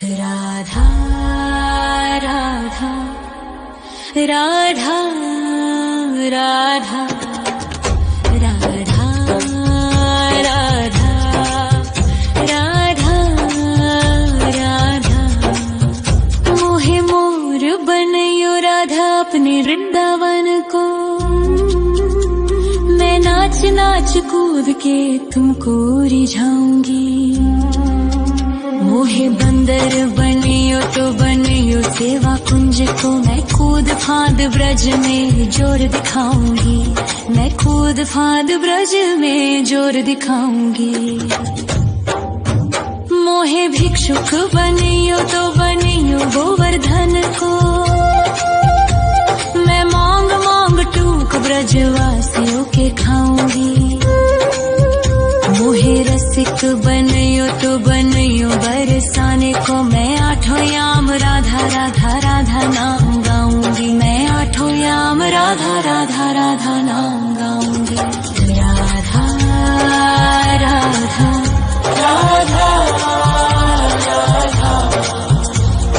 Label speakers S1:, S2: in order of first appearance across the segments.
S1: राधा राधा राधा राधा राधा राधा राधा राधा मोहे मोर बनयो राधा अपने वृंदावन को। मैं नाच नाच कूद के तुमको रिझाऊंगी। मोहे बंदर बनियो तो बनियो सेवा कुंज को। मैं कूद फांद ब्रज में जोर दिखाऊंगी। मैं कूद फांद ब्रज में जोर दिखाऊंगी। मोहे भिक्षुक बनियो तो बनियो गोवर्धन को। मैं मांग मांग टूक ब्रजवासियों के खाऊंगी। मोहे रसिक बनियो तो बनियो बरसाने को। मैं आठों याम राधा राधा राधा नाम गाऊंगी। मैं आठों याम राधा राधा राधा नाम गाऊंगी। राधा राधा राधा राधा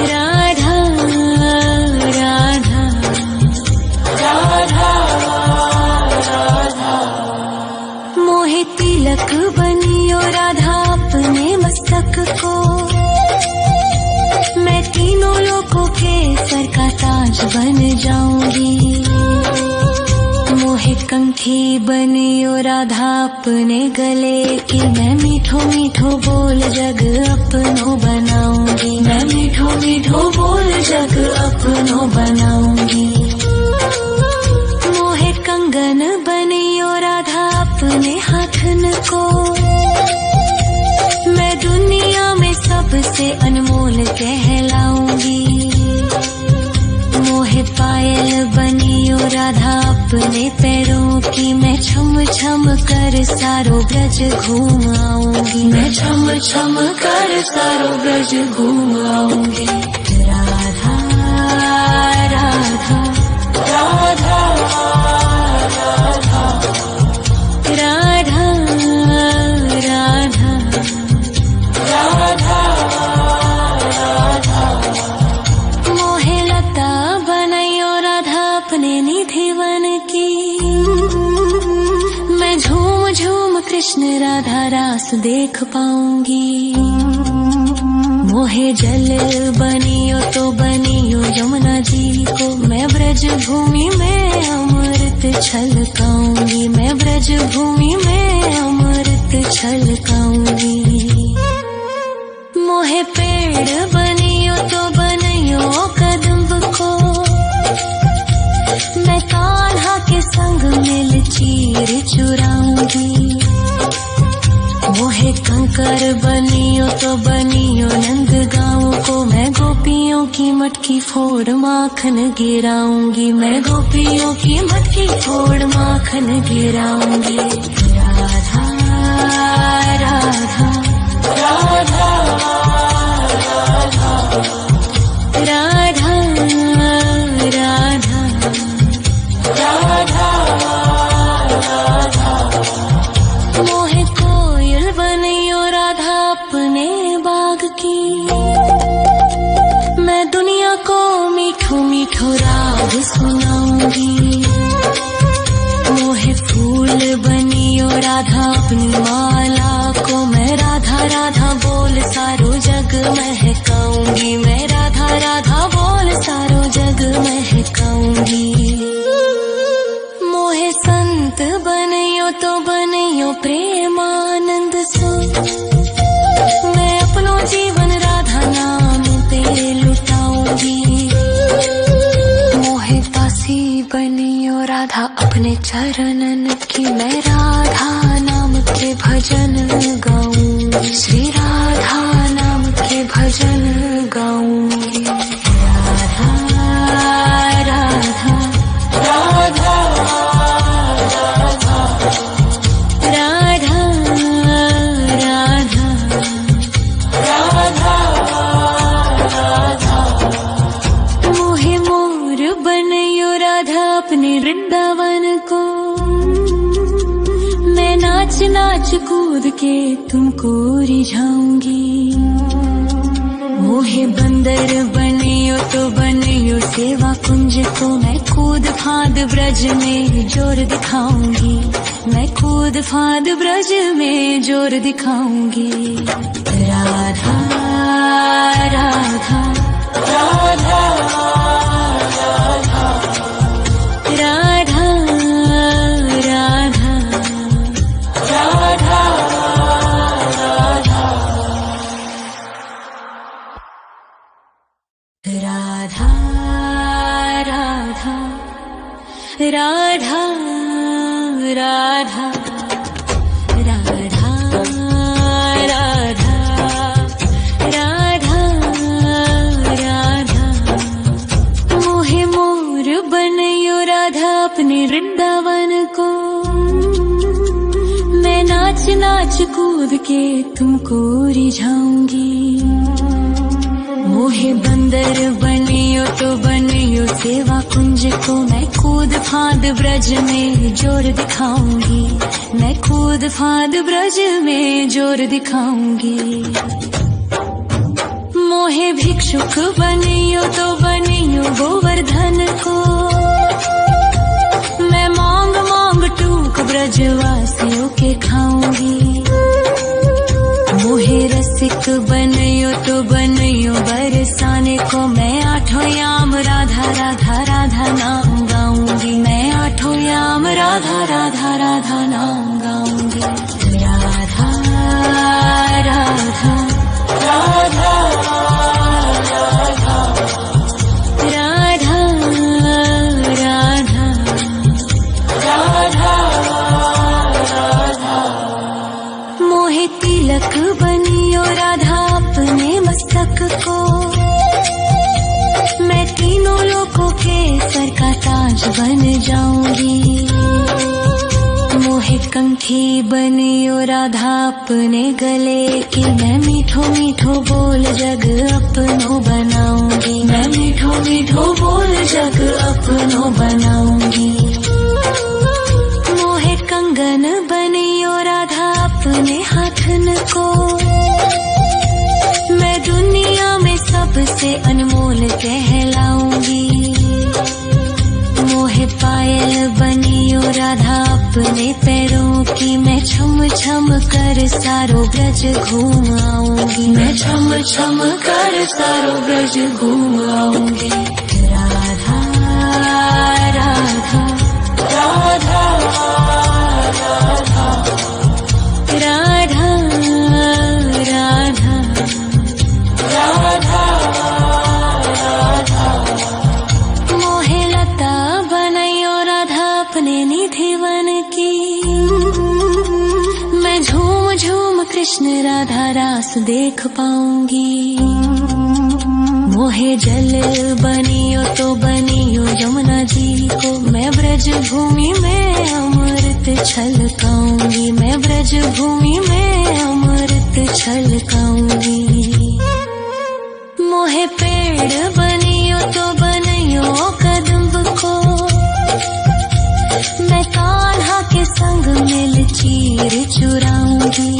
S1: राधा राधा राधा मोहे तिलक बनियो राधा अपने मस्तक को। मैं तीनों लोगों के सर का ताज बन जाऊंगी। मोहे कंठी बनियो राधा अपने गले की। मैं मीठो मीठो बोल जग अपनो बनाऊंगी। मैं मीठो मीठो बोल जग अपनो बनाऊंगी। मोहे कंगन बनियो राधा अपने हाथन को। मैं दुनिया में सबसे अनमोल कहलाऊंगी। मोहे पायल बनियो राधा अपने पैरों की। मैं छम छम कर सारो ब्रज घूम आऊंगी। मैं छम छम कर सारो ब्रज घूम आऊंगी। राधा राधा राधा राधा राधा राधा राधा राधा मोहे लता बनयो राधा अपने निधि वन की। मैं झूम झूम कृष्ण राधा रास देख पाऊंगी। मोहे जल बनियो तो बनियो यमुना जी को। मैं ब्रज भूमि में अमृत छलकाऊंगी। मैं ब्रज भूमि में अमृत छलकाऊंगी। मोहे पेड़ बनियो तो बनियो कदम्ब को। मैं कान्हा के संग मिल चीर चुराऊंगी। मोहे कंकर बनियो तो बनियो नंद गाँव को। मैं गोपियों की मटकी फोड़ माखन गिराऊंगी। मैं गोपियों की मटकी फोड़ माखन गिराऊंगी। राधा राधा राधा राधा राधा राधा राधा मोहे कोयल बनियो राधा अपने बाग की। मैं दुनिया को मीठो मीठो राग सुनाऊंगी। मोहे फूल बनियो राधा अपनी माला को। मैं राधा राधा बोल सारो जग महकाऊंगी। मैं राधा राधा बोल सारो जग महकाऊंगी। मोहे संत बनियो तो बनियो प्रेमानंद सो। मैं अपनो जीवन राधा नाम पे लुटाऊंगी। मोहे दासी बनियो राधा अपने चरणन की। मैं राधा नाम के भजन गाऊंगी। श्री राधा नाम के भजन गाऊंगी। राधा राधा राधा राधा राधा राधा राधा राधा मोहे मोर बनयो राधा अपने वृंदावन को। मैं नाच नाच कूद के तुमको रिझाऊंगी। मोहे मोहे बंदर बनियो तो बनियो सेवा कुंज को मैं कूद फाद ब्रज में जोर दिखाऊंगी, मैं कूद फाद ब्रज में जोर दिखाऊंगी। राधा राधा राधा राधा राधा राधा राधा राधा राधा राधा राधा राधा राधा राधा मोहे मोर बनयो राधा अपने वृंदावन को, मैं नाच नाच कूद के तुमको रिझाऊंगी। मोहे बंदर बनियो तो बनियो सेवा कुंज को मैं कूद फाद ब्रज में जोर दिखाऊंगी, मैं कूद फाद ब्रज में जोर दिखाऊंगी। मोहे भिक्षुक बनियो तो बनियो गोवर्धन को, मैं मांग मांग टूक ब्रजवासियों के खाऊंगी। मोहे रसिक बनयो तो बनयो बरसाने को, मैं आठों याम राधा राधा राधा नाम गाऊंगी, मैं आठों याम राधा राधा राधा नाम गाऊंगी। राधा राधा राधा राधा राधा राधा राधा मोहे तिलक बनियो राधा अपने मस्तक को, मैं तीनों लोगों के सर का ताज बन जाऊंगी। मोहे कंठी बनियो राधा अपने गले की, मैं मीठो मीठो बोल जग अपनो बनाऊंगी, मैं मीठो मीठो बोल जग अपनो बनाऊंगी। मोहे कंगन बनियो राधा अपने हाथन को, मैं दुनिया में सबसे अनमोल कहलाऊंगी। मोहे पायल बनियो राधा अपने पैरों की, मैं छम छम कर सारो ब्रज घूम आऊंगी, मैं छम छम कर सारो ब्रज घूम आऊंगी। राधा राधा राधा राधा राधा राधा राधा राधा मोहे लता बनयो राधा अपने निधि वन की, मैं झूम झूम कृष्ण राधा रास देख पाऊंगी। मोहे जल बनियो तो बनियो यमुना जी को, मैं ब्रज भूमि में अमृत छलकाऊंगी, मैं ब्रज भूमि में अमृत छलकाऊंगी। मोहे पेड़ बनियो तो बनियो कदम्ब को, मैं कान्हा के संग मिल चीर चुराऊंगी।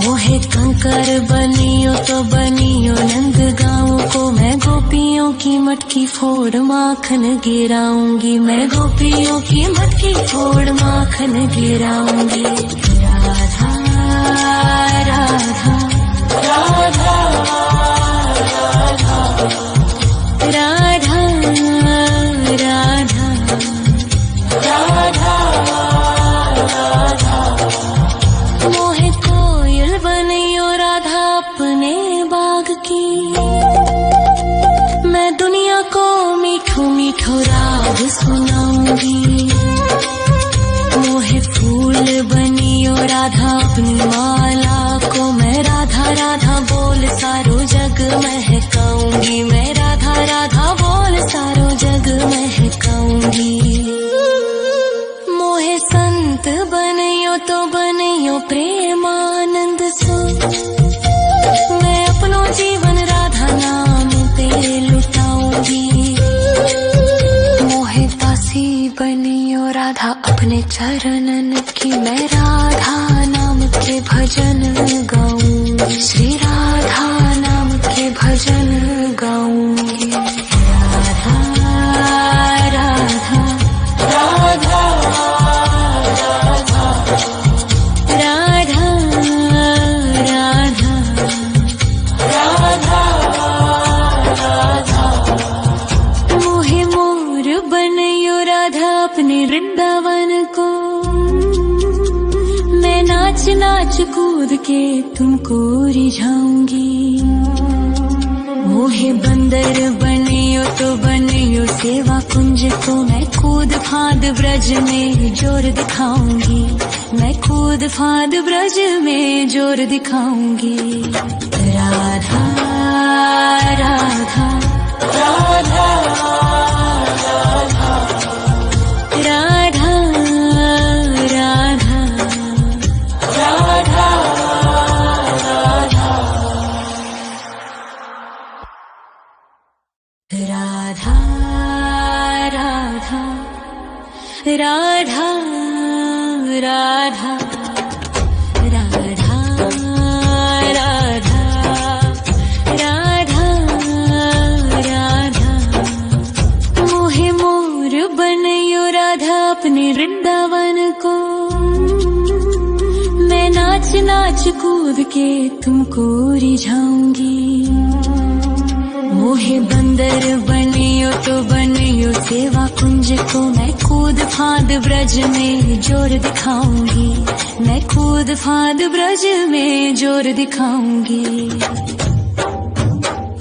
S1: मोहे कंकर बनियो तो बनियो नंद गाँव को, मैं गोपियों की मटकी फोड़ माखन गिराऊंगी, मैं गोपियों की मटकी फोड़ माखन गिराऊंगी। राधा राधा राधा राधा राधा राधा राधा मोहे कोयल बनियो राधा अपने बाग की, मैं दुनिया को मीठो मीठो राग सुनाऊंगी। मोहे फूल बनियो राधा अपनी माला को, मैं राधा राधा बोल सारो जग महकाऊंगी, मैं राधा राधा बोल सारो जग महकाऊंगी। मोहे संत बनियो तो बनियो प्रेमानंद सो, मैं अपनो जीवन राधा नाम पे लुटाऊंगी। मोहे दासी बनियो राधा अपने चरणन की, मैं राधा नाम के भजन गाऊंगी, श्री राधा नाम कूद के तुमको रिझाऊंगी। मोहे बंदर बनियो तो बनियो सेवा कुंज को, मैं कूद फाद ब्रज में जोर दिखाऊंगी। मैं कूद फाद ब्रज में जोर दिखाऊंगी। राधा राधा राधा राधा राधा राधा राधा राधा राधा राधा अपने वृंदावन को, मैं नाच नाच कूद के तुमको रिझाऊंगी। मोहे बंदर बनियो तो बनियो सेवा कुंज को, मैं कूद फाद ब्रज में जोर दिखाऊंगी। मैं कूद फाद ब्रज में जोर दिखाऊंगी।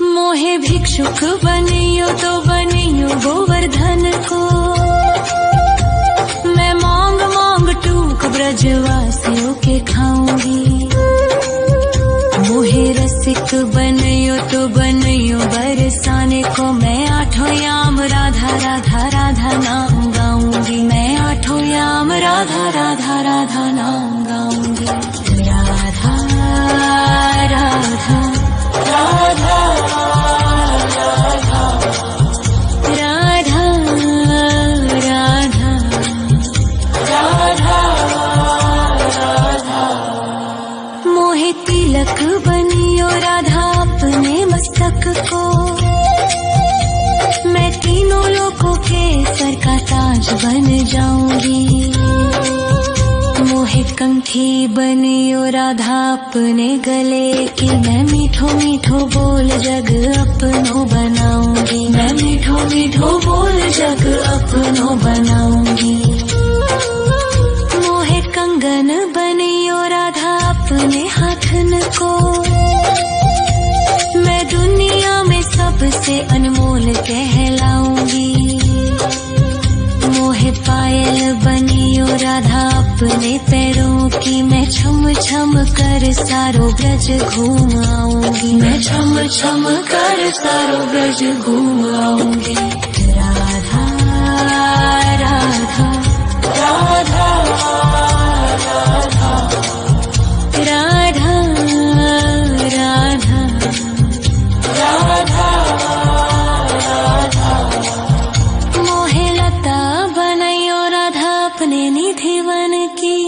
S1: मोहे भिक्षुक बनियो तो बनियो गोवर्धन को, मैं मांग मांग टूक ब्रजवासियों के खाऊंगी। मोहे रसिक बनियो तो बनियो बरसाने को, मैं आठों याम राधा राधा राधा नाम गाऊंगी। मैं आठों याम राधा राधा राधा नाम गाऊंगी। राधा राधा राधा तिलक बनियो राधा अपने मस्तक को, मैं तीनों लोगों के सर का ताज बन जाऊंगी। मोहे कंठी बनियो राधा अपने गले की, मैं मीठो मीठो बोल जग अपनो बनाऊंगी। मैं मीठो मीठो बोल जग अपनो बनाऊंगी। मोहे कंगन बनियो राधा अपने हाथन को, मैं दुनिया में सबसे अनमोल कहलाऊंगी। मोहे पायल बनियो राधा अपने पैरों की, मैं छम छम कर सारो ब्रज घूम आऊंगी। मैं छम छम कर सारो ब्रज घूम आऊंगी। राधा राधा राधा राधा राधा राधा राधा। मोहे लता बनायो राधा अपने निधि वन की,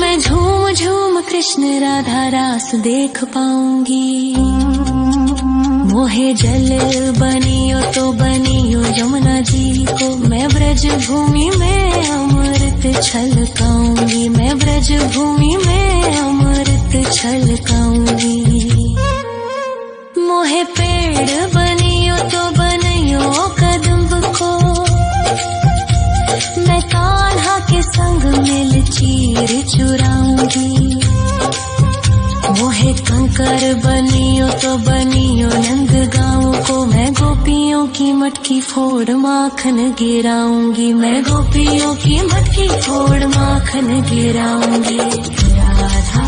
S1: मैं झूम झूम कृष्ण राधा रास देख पाऊंगी। मोहे जल बनियो तो बनियो यमुना जी को, मैं ब्रज भूमि में अमृत छलकाऊंगी। मैं ब्रज भूमि में अमृत छलकाऊंगी। मोहे पेड़ बनियो तो बनियो कदम्ब को, मैं कान्हा के संग मिल चीर चुराऊंगी। मोहे कंकर बनियो तो बनियो नंद गाँव को, मैं गोपियों की मटकी फोड़ माखन गिराऊंगी। मैं गोपियों की मटकी फोड़ माखन गिराऊंगी। राधा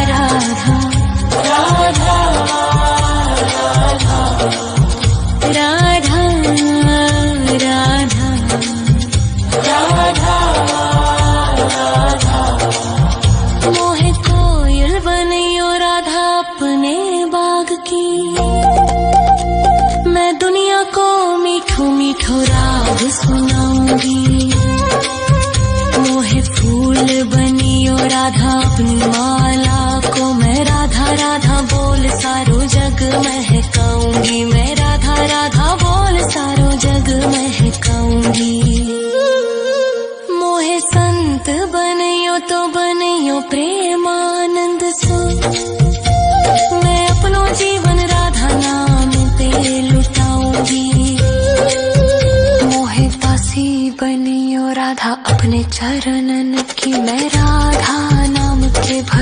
S1: राधा राधा राधा राधा राधा राधा। मोहे कोयल बनियो राधा अपने बाग की, मैं दुनिया को मीठो मीठो राग सुनाऊंगी। मोहे फूल बनियो राधा अपनी माला को, मैं राधा राधा बोल सारो जग महकाऊंगी। मैं राधा राधा बोल सारो जग महकाऊंगी। मोहे संत बनियो तो बनियो प्रेमानंद सो, मैं अपनो जीवन राधा नाम पे लुटाऊंगी। मोहे दासी बनियो राधा अपने चरणन की, मैं राधा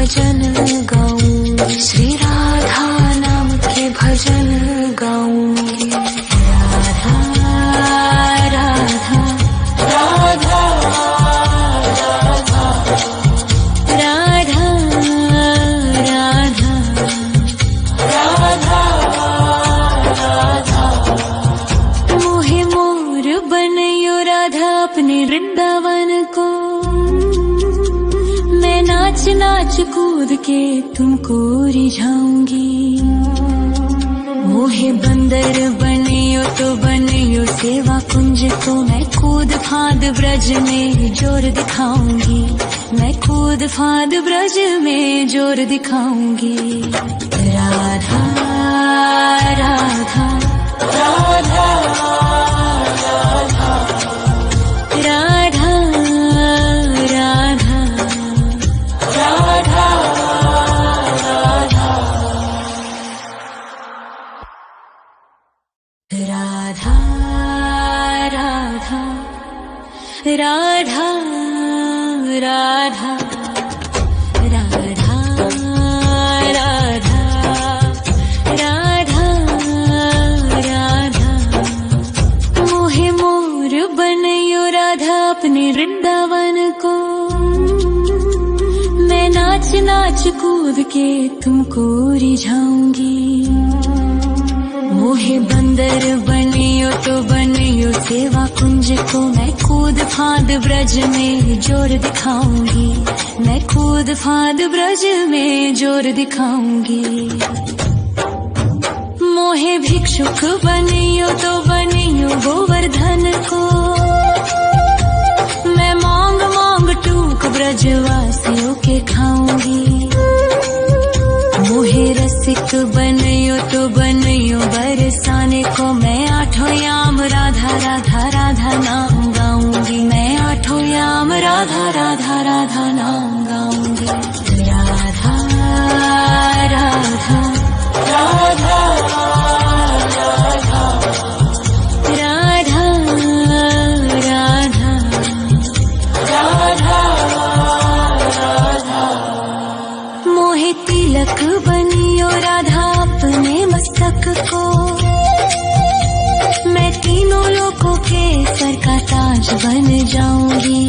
S1: भजन गाऊंगी, श्री राधा नाम के भजन गाऊंगी। राधा राधा राधा राधा राधा राधा राधा मोहे मोर बनयो राधा अपने वृंदावन को, मैं नाच नाच कूद के तुमको रिझाऊंगी। मोहे बंदर बनियो तो बनियो सेवा कुंज को, मैं कूद फांद ब्रज में जोर दिखाऊंगी, मैं कूद फांद ब्रज में जोर दिखाऊंगी। राधा राधा राधा राधा राधा राधा राधा राधा राधा राधा राधा राधा राधा राधा मोहे मोर बनयो राधा अपने वृंदावन को, मैं नाच नाच कूद के तुमको रिझाऊंगी। मोहे बंदर बनियो तो बनियो सेवा कुंज को, मैं कूद फांद ब्रज में जोर दिखाऊंगी, मैं कूद फांद ब्रज में जोर दिखाऊंगी। मोहे भिक्षुक बनियो तो बनियो गोवर्धन को, मैं मांग मांग टूक ब्रजवासियों के खाऊंगी। मोहे रसिक बनियो तो बनियो बरसाने को, मैं आठों याम राधा राधा राधा नाम गाऊंगी, मैं आठों याम राधा राधा राधा नाम गाऊंगी। राधा राधा राधा राधा राधा राधा राधा मोहे तिलक बनियो राधा अपने मस्तक को, मैं तीनों लोगों के सर का ताज बन जाऊंगी।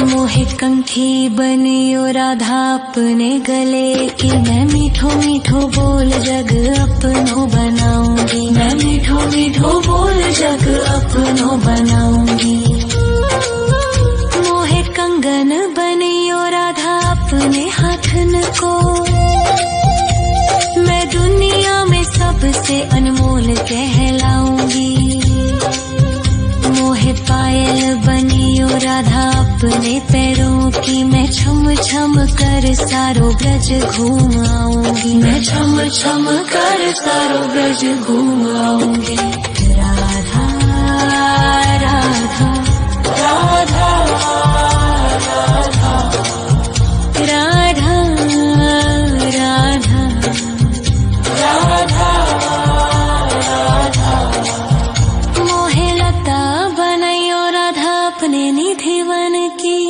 S1: मोहे कंठी बनियो राधा अपने गले की, मैं मीठो मीठो बोल जग अपनो बनाऊंगी, मैं मीठो मीठो बोल जग अपनो बनाऊंगी। मोहे कंगन बनियो राधा अपने हाथन को, मैं दुनिया में सबसे अनमोल कहलाऊंगी। मोहे पायल बनियो राधा अपने पैरों की, मैं छम छम कर सारो ब्रज घूम आऊंगी, मैं छम छम कर सारो ब्रज घूम आऊंगी। राधा राधा राधा राधा राधा राधा राधा राधा मोहे लता बनयो राधा अपने निधि वन की,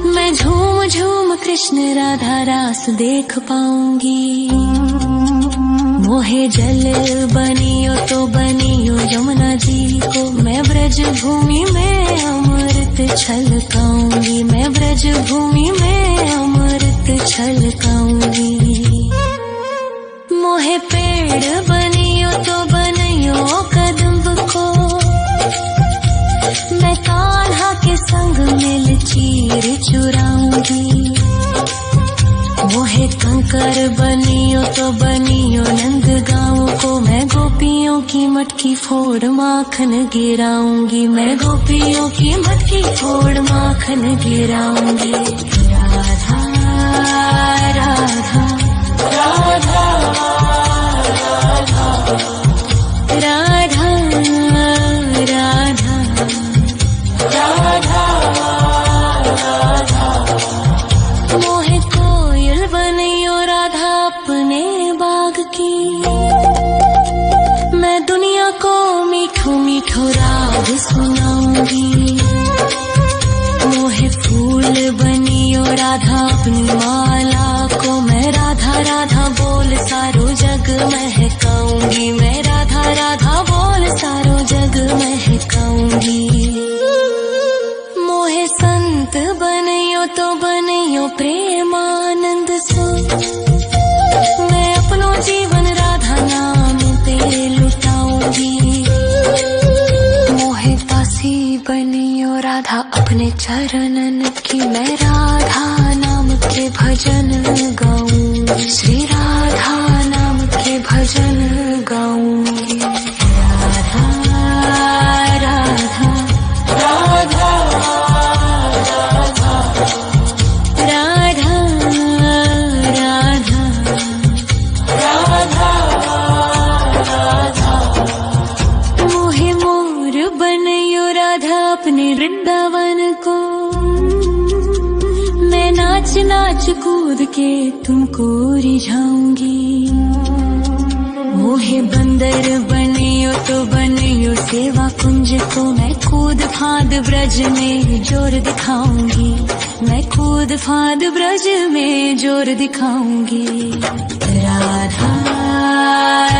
S1: मैं झूम झूम कृष्ण राधा रास देख पाऊंगी। मोहे जल बनियो तो बनियो यमुना जी को, मैं ब्रज भूमि में अमृत छलकाऊंगी, मैं ब्रज भूमि में अमृत छलकाऊंगी। मोहे पेड़ बनियो तो बनियो कदम्ब को, मैं कान्हा के संग मिल चीर चुराऊंगी। मोहे कंकर बनियो तो बनियो नंद गाँव को, मैं गोपियों की मटकी फोड़ माखन गिराऊंगी, मैं गोपियों की मटकी फोड़ माखन गिराऊंगी। राधा राधा राधा राधा राधा राधा राधा मोहे कोयल बनियो राधा अपने बाग की, मैं दुनिया को मीठो मीठो राग सुनाऊंगी। मोहे फूल बनियो राधा अपनी माला को मैं राधा राधा बोल सारो जग महकाऊंगी, मैं राधा राधा बोल सारो जग महकाऊंगी। मोहे संत बनियो तो बनियो प्रेमानंद सो, मैं अपनो जीवन राधा नाम पे लुटाऊंगी। मोहे दासी बनियो राधा अपने चरणन की, मैं राधा नाम के भजन गाऊंगी, श्री राधा नाम के भजन गाऊंगी। राधा राधा राधा राधा राधा राधा। मोहे मोर बनियो राधा अपने वृंदावन को, मैं नाच नाच कूद के तुमको रिझाऊंगी। मोहे बंदर बनियो तो बनियो सेवा कुंज को, मैं कूद फांद ब्रज में जोर दिखाऊंगी, मैं कूद फांद ब्रज में जोर दिखाऊंगी। राधा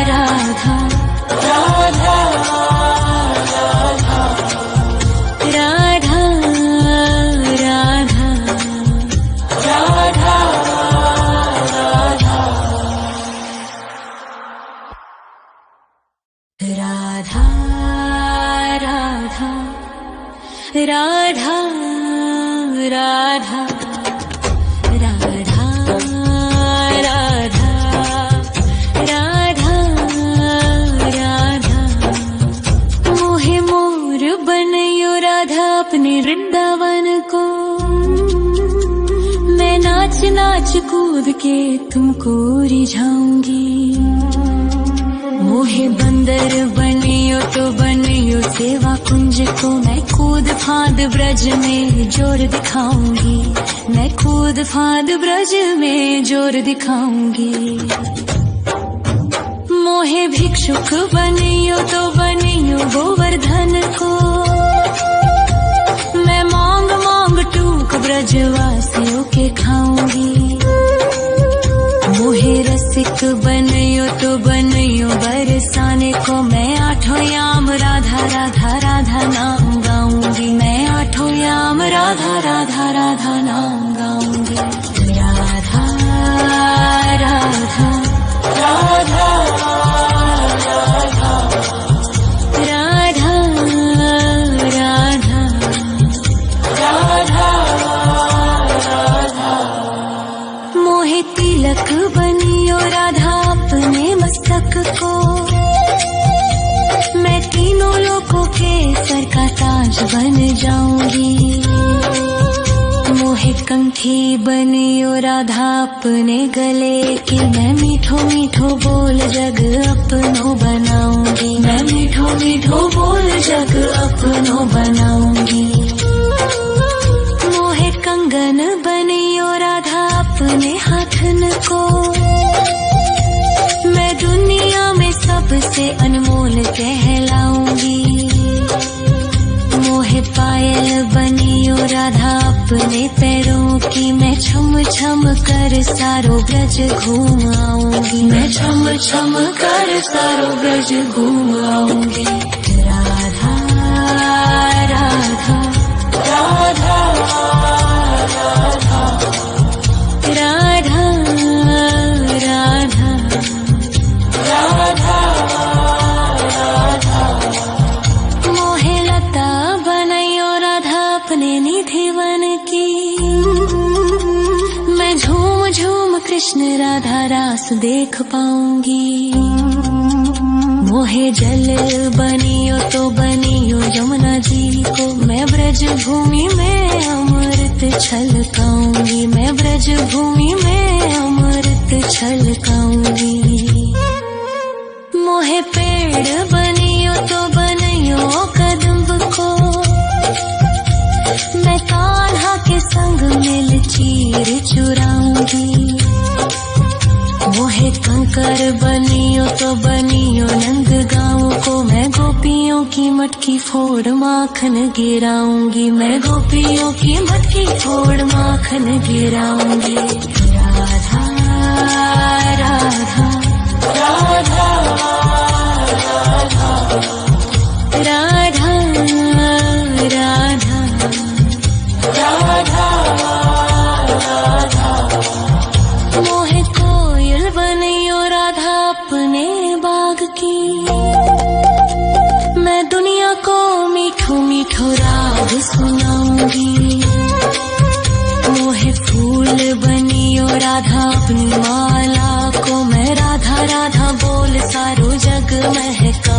S1: राधा राधा राधा राधा राधा राधा राधा राधा राधा राधा राधा राधा राधा। मोहे मोर बनियो राधा अपने वृंदावन को, मैं नाच नाच कूद के तुमको रिझाऊंगी। मोहे बंदर बनियो तो बनियो सेवा कुंज को, मैं कूद फांद ब्रज में जोर दिखाऊंगी, मैं कूद फांद ब्रज में जोर दिखाऊंगी। मोहे भिक्षुक बनियो तो बनियो गोवर्धन को, मैं मांग मांग टूक ब्रजवासियों के खाऊंगी। मोहे रसिक बनियो तो बनियो बरसाने को, मैं आठों याम राधा राधा राधा नाम गाऊंगी, मैं आठों याम राधा राधा राधा नाम गाऊंगी। राधा राधा राधा राधा राधा राधा राधा। मोहे तिलक बनियो राधा अपने मस्तक को, मैं तीनों लोगों के सर का ताज बन जाऊंगी। मोहे कंठी बनियो राधा अपने गले की, मैं मीठो मीठो बोल जग अपनो बनाऊंगी, मैं मीठो मीठो बोल जग अपनो बनाऊंगी। मोहे कंगन बनियो राधा अपने हाथन को, मैं दुनिया में सबसे अनमोल कहलाऊंगी। मोहे पायल बनियो राधा अपने पैरों की, मैं छम छम कर सारो ब्रज घूम आऊंगी, मैं छम छम कर सारो ब्रज घूम आऊंगी। राधा राधा राधा राधा राधा राधा राधा राधा। मोहे लता बनियो राधा अपने निधिवन की, मैं झूम झूम कृष्ण राधा रास देख पाऊंगी। मोहे जल बनियो तो बनियो यमुना जी को, मैं ब्रज भूमि में अमृत छलकाऊंगी, मैं ब्रज भूमि में अमृत छलकाऊंगी। मोहे पेड़ बनियो तो बनियो कदम्ब को, मैं कान्हा के संग मिल चीर चुराऊंगी। मोहे कंकर बनियो तो बनियो नंद गाँव को, मैं गोपियों गोपियों की मटकी फोड़ माखन गिराऊंगी, मैं गोपियों की मटकी फोड़ माखन गिराऊंगी। राधा राधा राधा राधा राधा राधा राधा। मोहे कोयल बनियो राधा अपने बाग की, मैं दुनिया को मीठो मीठो राग सुनाऊंगी। मोहे फूल बनियो राधा अपनी माला को, मैं राधा राधा बोल सारो जग महका